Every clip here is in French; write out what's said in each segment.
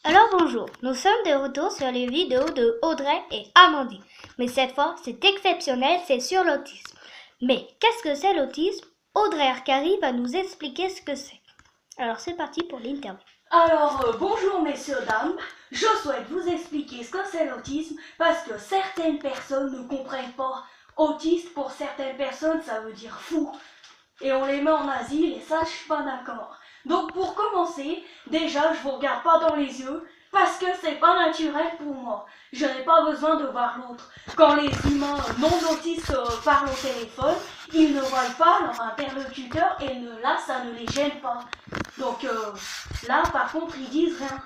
Alors bonjour, nous sommes de retour sur les vidéos de Audrey et Amandine. Mais cette fois, c'est exceptionnel, c'est sur l'autisme. Mais qu'est-ce que c'est l'autisme? Audrey Arcari va nous expliquer ce que c'est. Alors c'est parti pour l'interview. Alors, bonjour messieurs, dames, je souhaite vous expliquer ce que c'est l'autisme parce que certaines personnes ne comprennent pas. Autiste, pour certaines personnes, ça veut dire fou. Et on les met en asile et ça, je suis pas d'accord. Donc pour commencer, déjà, je vous regarde pas dans les yeux parce que c'est pas naturel pour moi. Je n'ai pas besoin de voir l'autre. Quand les humains non autistes parlent au téléphone, ils ne voient pas leur interlocuteur et là, ça ne les gêne pas. Donc là, par contre, ils disent rien.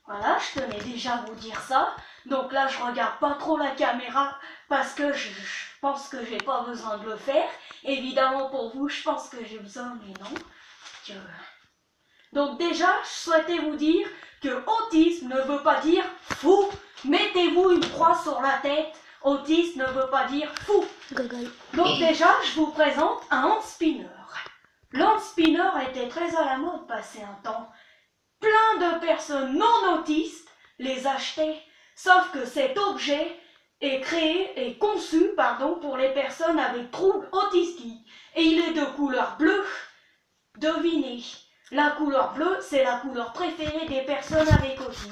Voilà, je tenais déjà à vous dire ça. Donc là, je regarde pas trop la caméra parce que je pense que j'ai pas besoin de le faire. Évidemment, pour vous, je pense que j'ai besoin, mais non. Donc déjà, je souhaitais vous dire que autisme ne veut pas dire fou. Mettez-vous une croix sur la tête. Autisme ne veut pas dire fou. Donc déjà, je vous présente un hand spinner. Le hand spinner était très à la mode passé un temps. Plein de personnes non autistes les achetaient, sauf que cet objet est conçu pour les personnes avec troubles autistiques. Et il est de couleur bleue. Devinez, la couleur bleue, c'est la couleur préférée des personnes avec autisme.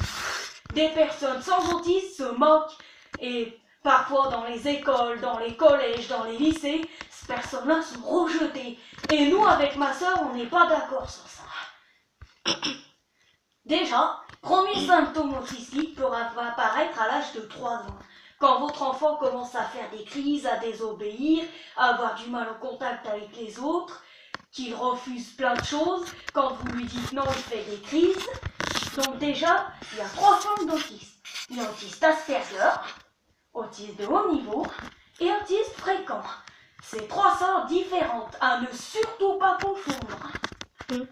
Des personnes sans autisme se moquent et parfois dans les écoles, dans les collèges, dans les lycées, ces personnes-là sont rejetées. Et nous, avec ma sœur, on n'est pas d'accord sur ça. Déjà, premier symptôme autistique peut apparaître à l'âge de 3 ans. Quand votre enfant commence à faire des crises, à désobéir, à avoir du mal au contact avec les autres, qu'il refuse plein de choses, quand vous lui dites non, il fait des crises. Donc déjà, il y a 3 formes d'autisme. Il y a autiste Asperger, autiste de haut niveau et autiste fréquent. C'est 3 sortes différentes à ne surtout pas confondre.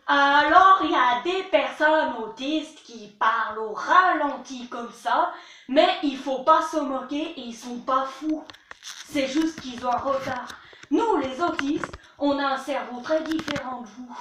Alors, il y a des personnes autistes qui parlent au ralenti comme ça, mais il faut pas se moquer et ils sont pas fous. C'est juste qu'ils ont un retard. Nous, les autistes, on a un cerveau très différent de vous.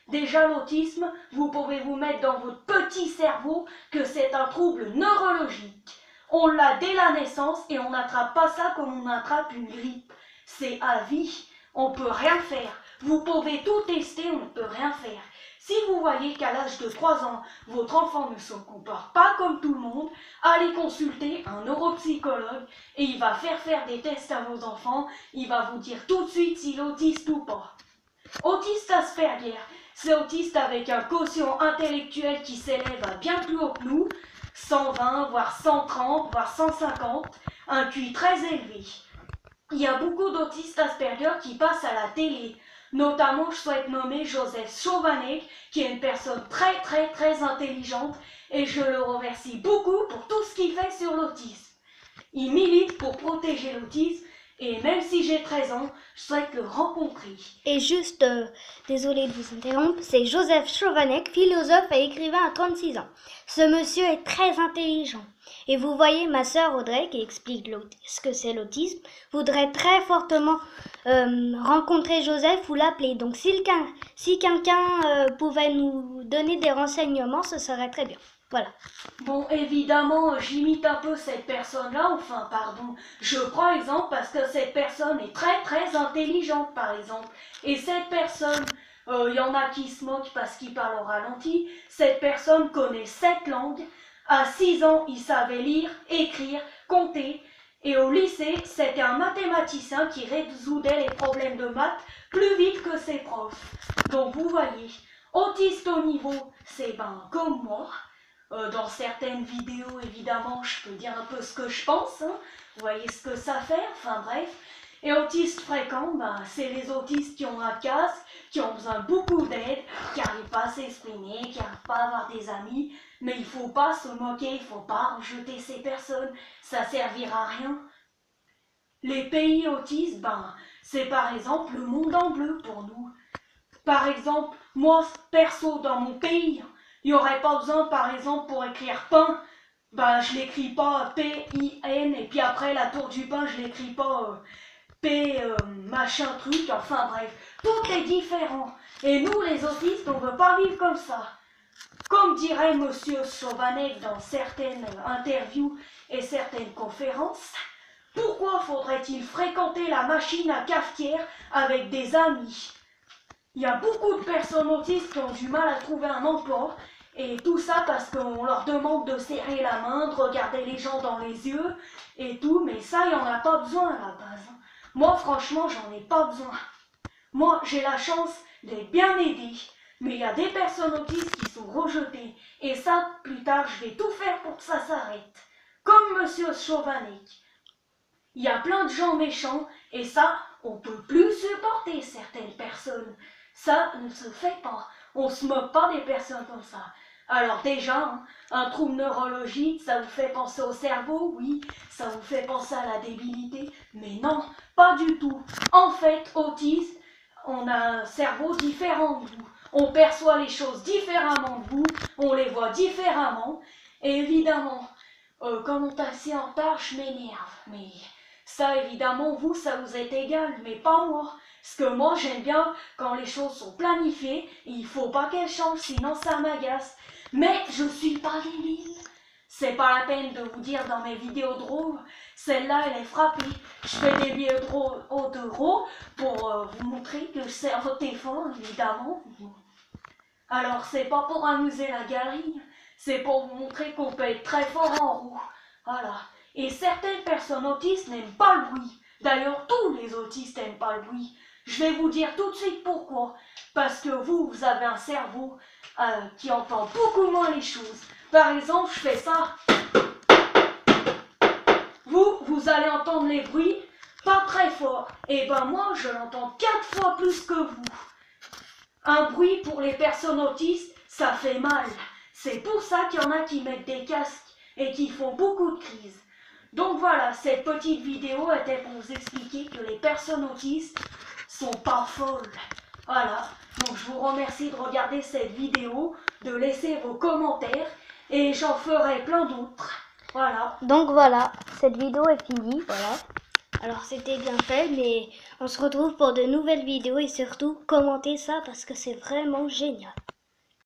Déjà, l'autisme, vous pouvez vous mettre dans votre petit cerveau que c'est un trouble neurologique. On l'a dès la naissance et on n'attrape pas ça comme on attrape une grippe. C'est à vie. On peut rien faire. Vous pouvez tout tester, on ne peut rien faire. Si vous voyez qu'à l'âge de 3 ans, votre enfant ne se comporte pas comme tout le monde, allez consulter un neuropsychologue et il va faire des tests à vos enfants. Il va vous dire tout de suite s'il est autiste ou pas. Autiste Asperger, c'est autiste avec un quotient intellectuel qui s'élève à bien plus haut que nous, 120, voire 130, voire 150, un QI très élevé. Il y a beaucoup d'autistes Asperger qui passent à la télé. Notamment, je souhaite nommer Joseph Chovanec, qui est une personne très intelligente et je le remercie beaucoup pour tout ce qu'il fait sur l'autisme. Il milite pour protéger l'autisme et même si j'ai 13 ans, je souhaite le rencontrer. Et juste, désolé de vous interrompre, c'est Joseph Chovanec, philosophe et écrivain à 36 ans. Ce monsieur est très intelligent. Et vous voyez, ma sœur Audrey, qui explique ce que c'est l'autisme, voudrait très fortement rencontrer Joseph ou l'appeler. Donc si quelqu'un pouvait nous donner des renseignements, ce serait très bien. Voilà. Bon, évidemment, j'imite un peu cette personne-là, je prends exemple parce que cette personne est très intelligente, par exemple. Et cette personne, il y en a qui se moquent parce qu'il parle au ralenti, cette personne connaît 7 langues, à 6 ans, il savait lire, écrire, compter, et au lycée, c'était un mathématicien qui résoudait les problèmes de maths plus vite que ses profs. Donc vous voyez, autiste au niveau, c'est comme moi. Dans certaines vidéos, évidemment, je peux dire un peu ce que je pense. Vous voyez ce que ça fait, enfin bref. Et autiste fréquent, c'est les autistes qui ont un casque, qui ont besoin de beaucoup d'aide, qui n'arrivent pas à s'exprimer, qui n'arrivent pas à avoir des amis. Mais il ne faut pas se moquer, il ne faut pas rejeter ces personnes, ça ne servira à rien. Les pays autistes, c'est par exemple le monde en bleu pour nous. Par exemple, moi, perso, dans mon pays, il n'y aurait pas besoin, par exemple, pour écrire pain, je l'écris pas P-I-N, et puis après, la tour du pain, je l'écris pas P, machin truc, enfin bref. Tout est différent. Et nous, les autistes, on veut pas vivre comme ça. Comme dirait Monsieur Chovanec dans certaines interviews et certaines conférences, pourquoi faudrait-il fréquenter la machine à cafetière avec des amis? Il y a beaucoup de personnes autistes qui ont du mal à trouver un emploi, et tout ça parce qu'on leur demande de serrer la main, de regarder les gens dans les yeux et tout, mais ça, il n'y en a pas besoin à la base. Moi, franchement, j'en ai pas besoin. Moi, j'ai la chance d'être bien aidée, mais il y a des personnes autistes qui sont rejetées, et ça, plus tard, je vais tout faire pour que ça s'arrête. Comme Monsieur Chovanec. Il y a plein de gens méchants, et ça, on peut plus supporter certaines personnes. Ça ne se fait pas. On se moque pas des personnes comme ça. Alors déjà, hein, un trouble neurologique, ça vous fait penser au cerveau, oui, ça vous fait penser à la débilité, mais non, pas du tout. En fait, autiste, on a un cerveau différent de vous. On perçoit les choses différemment de vous, on les voit différemment, et évidemment, quand on est assis en retard, je m'énerve, mais ça, évidemment, vous, ça vous est égal, mais pas moi. Parce que moi, j'aime bien quand les choses sont planifiées, et il faut pas qu'elles changent, sinon ça m'agace. Mais je suis pas débile. C'est pas la peine de vous dire dans mes vidéos drôles, celle-là, elle est frappée. Je fais des vidéos drôles pour vous montrer que je sais voter fort, évidemment. Alors, c'est pas pour amuser la galerie, c'est pour vous montrer qu'on peut être très fort en roue. Voilà. Et certaines personnes autistes n'aiment pas le bruit. D'ailleurs, tous les autistes n'aiment pas le bruit. Je vais vous dire tout de suite pourquoi. Parce que vous avez un cerveau qui entend beaucoup moins les choses. Par exemple, je fais ça. Vous allez entendre les bruits pas très fort. Et ben moi, je l'entends 4 fois plus que vous. Un bruit pour les personnes autistes, ça fait mal. C'est pour ça qu'il y en a qui mettent des casques et qui font beaucoup de crises. Donc voilà, cette petite vidéo était pour vous expliquer que les personnes autistes sont pas folles. Voilà, donc je vous remercie de regarder cette vidéo, de laisser vos commentaires et j'en ferai plein d'autres. Voilà. Donc voilà, cette vidéo est finie, voilà. Alors c'était bien fait, mais on se retrouve pour de nouvelles vidéos et surtout commentez ça parce que c'est vraiment génial.